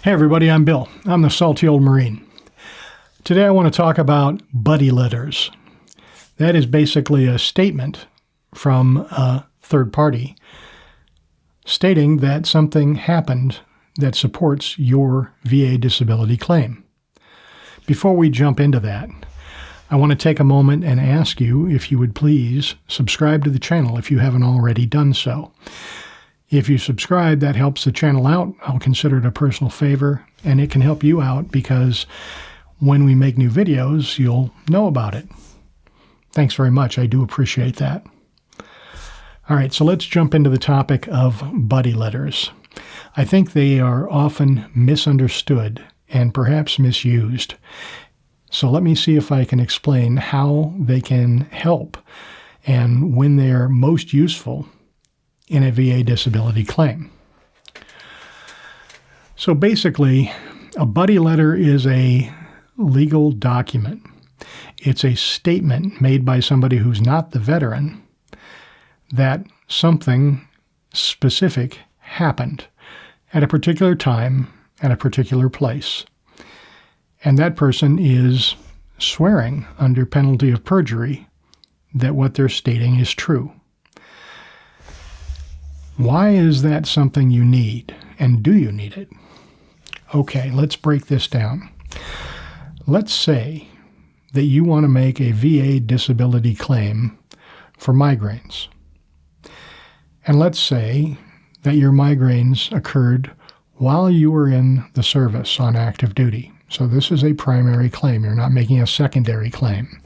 Hey everybody, I'm Bill. I'm the salty old Marine. Today I want to talk about buddy letters. That is basically a statement from a third party stating that something happened that supports your VA disability claim. Before we jump into that, I want to take a moment and ask you if you would please subscribe to the channel if you haven't already done so. If you subscribe, that helps the channel out. I'll consider it a personal favor, and it can help you out because when we make new videos, you'll know about it. Thanks very much. I do appreciate that. All right, so let's jump into the topic of buddy letters. I think they are often misunderstood and perhaps misused. So let me see if I can explain how they can help and when they are most useful in a VA disability claim. So basically, a buddy letter is a legal document. It's a statement made by somebody who's not the veteran that something specific happened at a particular time at a particular place. And that person is swearing under penalty of perjury that what they're stating is true. Why is that something you need, and do you need it? Okay, let's break this down. Let's say that you want to make a VA disability claim for migraines. And let's say that your migraines occurred while you were in the service on active duty. So this is a primary claim. You're not making a secondary claim.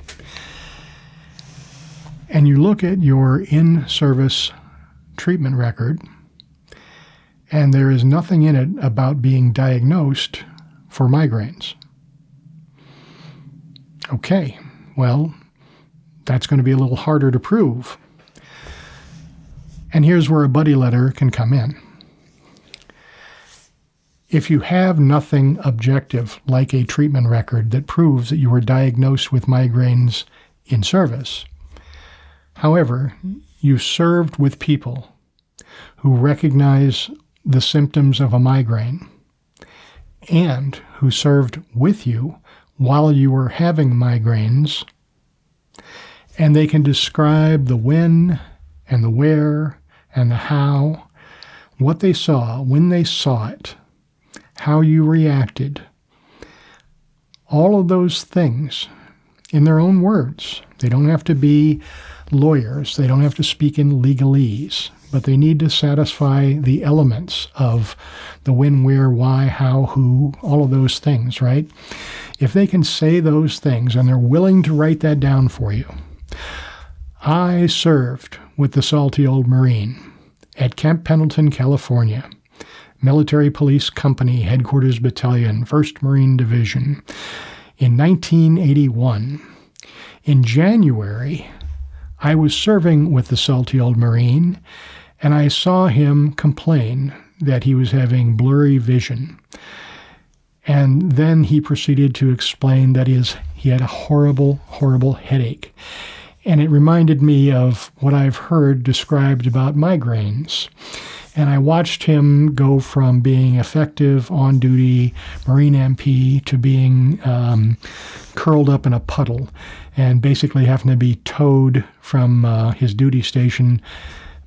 And you look at your in-service treatment record, and there is nothing in it about being diagnosed for migraines. Okay, well, that's going to be a little harder to prove. And here's where a buddy letter can come in. If you have nothing objective, like a treatment record that proves that you were diagnosed with migraines in service, however, you served with people who recognize the symptoms of a migraine and who served with you while you were having migraines, and they can describe the when and the where and the how, what they saw, when they saw it, how you reacted, all of those things in their own words. They don't have to be lawyers. They don't have to speak in legalese, but they need to satisfy the elements of the when, where, why, how, who, all of those things, right? If they can say those things and they're willing to write that down for you. I served with the salty old Marine at Camp Pendleton, California, Military Police Company, Headquarters Battalion, 1st Marine Division, in 1981. In January, I was serving with the salty old Marine, and I saw him complain that he was having blurry vision. And then he proceeded to explain that he had a horrible, horrible headache. And it reminded me of what I've heard described about migraines. And I watched him go from being effective on-duty Marine MP to being curled up in a puddle and basically having to be towed from his duty station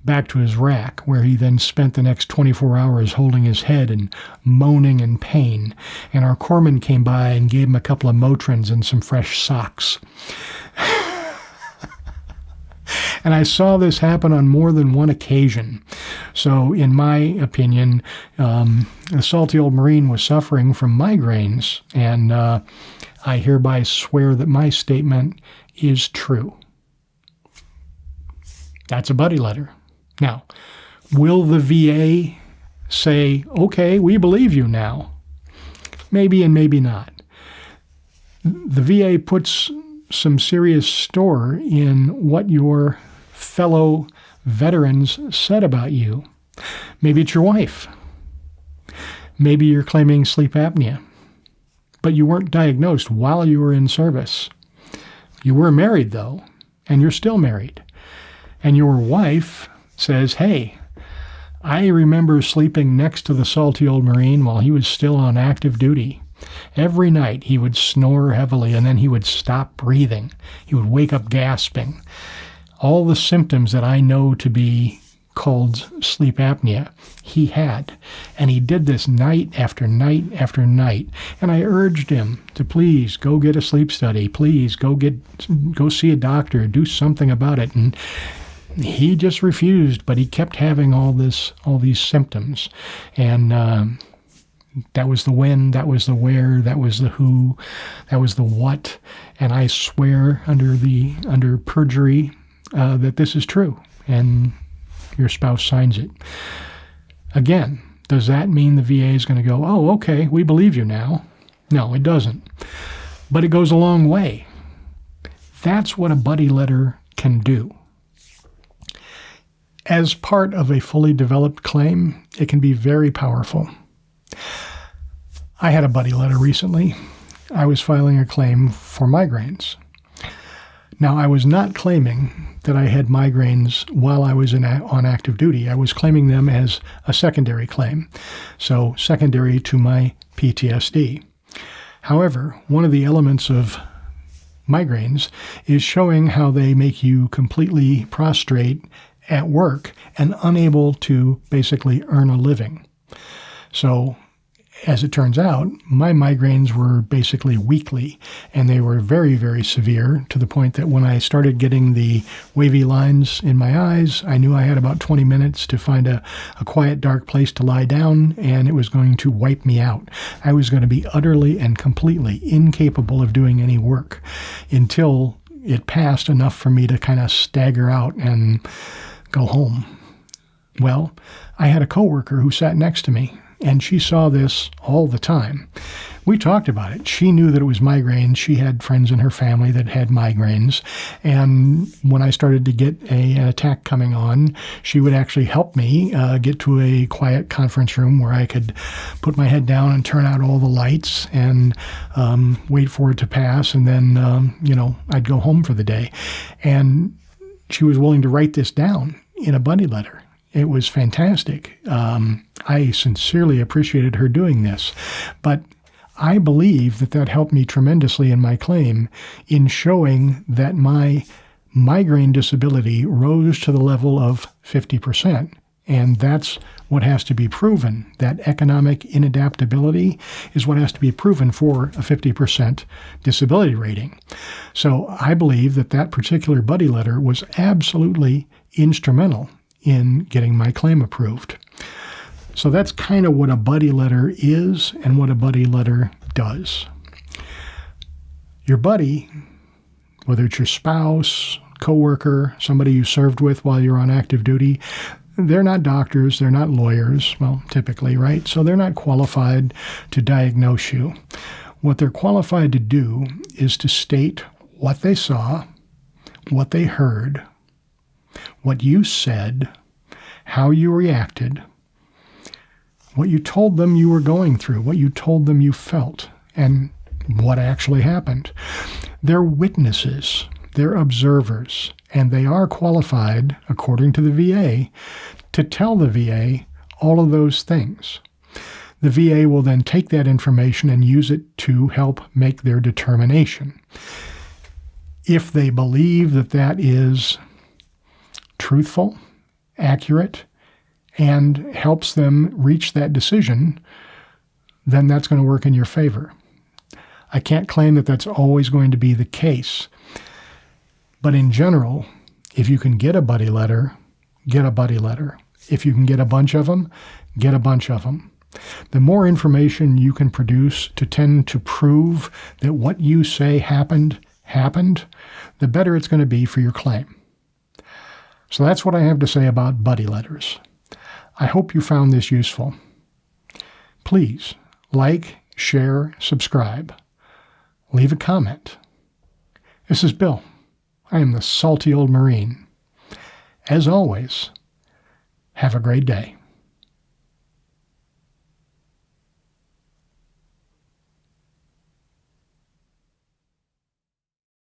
back to his rack, where he then spent the next 24 hours holding his head and moaning in pain. And our corpsman came by and gave him a couple of Motrins and some fresh socks. And I saw this happen on more than one occasion. So in my opinion, the salty old Marine was suffering from migraines, and I hereby swear that my statement is true. That's a buddy letter. Now, will the VA say, okay, we believe you now? Maybe and maybe not. The VA puts some serious store in what your fellow veterans said about you. Maybe it's your wife. Maybe you're claiming sleep apnea, but you weren't diagnosed while you were in service. You were married, though, and you're still married. And your wife says, hey, I remember sleeping next to the salty old Marine while he was still on active duty. Every night he would snore heavily and then he would stop breathing. He would wake up gasping. All the symptoms that I know to be called sleep apnea, he had. And he did this night after night after night. And I urged him to please go get a sleep study. Please go see a doctor, do something about it. And he just refused, but he kept having all these symptoms. And that was the when, that was the where, that was the who, that was the what. And I swear under perjury that this is true. And your spouse signs it. Again, does that mean the VA is going to go, oh, okay, we believe you now? No, it doesn't. But it goes a long way. That's what a buddy letter can do. As part of a fully developed claim, it can be very powerful. I had a buddy letter recently. I was filing a claim for migraines. Now, I was not claiming that I had migraines while I was on active duty. I was claiming them as a secondary claim, so secondary to my PTSD. However, one of the elements of migraines is showing how they make you completely prostrate at work and unable to basically earn a living. So, as it turns out, my migraines were basically weekly, and they were very, very severe to the point that when I started getting the wavy lines in my eyes, I knew I had about 20 minutes to find a quiet, dark place to lie down, and it was going to wipe me out. I was going to be utterly and completely incapable of doing any work until it passed enough for me to kind of stagger out and go home. Well, I had a coworker who sat next to me, and she saw this all the time. We talked about it. She knew that it was migraine. She had friends in her family that had migraines. And when I started to get an attack coming on, she would actually help me get to a quiet conference room where I could put my head down and turn out all the lights and wait for it to pass. And then, I'd go home for the day. And she was willing to write this down in a buddy letter. It was fantastic. I sincerely appreciated her doing this. But I believe that helped me tremendously in my claim in showing that my migraine disability rose to the level of 50%. And that's what has to be proven. That economic inadaptability is what has to be proven for a 50% disability rating. So I believe that particular buddy letter was absolutely instrumental in getting my claim approved. So that's kind of what a buddy letter is and what a buddy letter does. Your buddy, whether it's your spouse, coworker, somebody you served with while you're on active duty, they're not doctors, they're not lawyers, well, typically, right? So they're not qualified to diagnose you. What they're qualified to do is to state what they saw, what they heard, what you said, how you reacted, what you told them you were going through, what you told them you felt, and what actually happened. They're witnesses, they're observers, and they are qualified, according to the VA, to tell the VA all of those things. The VA will then take that information and use it to help make their determination. If they believe that is truthful, accurate, and helps them reach that decision, then that's going to work in your favor. I can't claim that that's always going to be the case. But in general, if you can get a buddy letter, get a buddy letter. If you can get a bunch of them, get a bunch of them. The more information you can produce to tend to prove that what you say happened, the better it's going to be for your claim. So that's what I have to say about buddy letters. I hope you found this useful. Please like, share, subscribe. Leave a comment. This is Bill. I am the salty old Marine. As always, have a great day.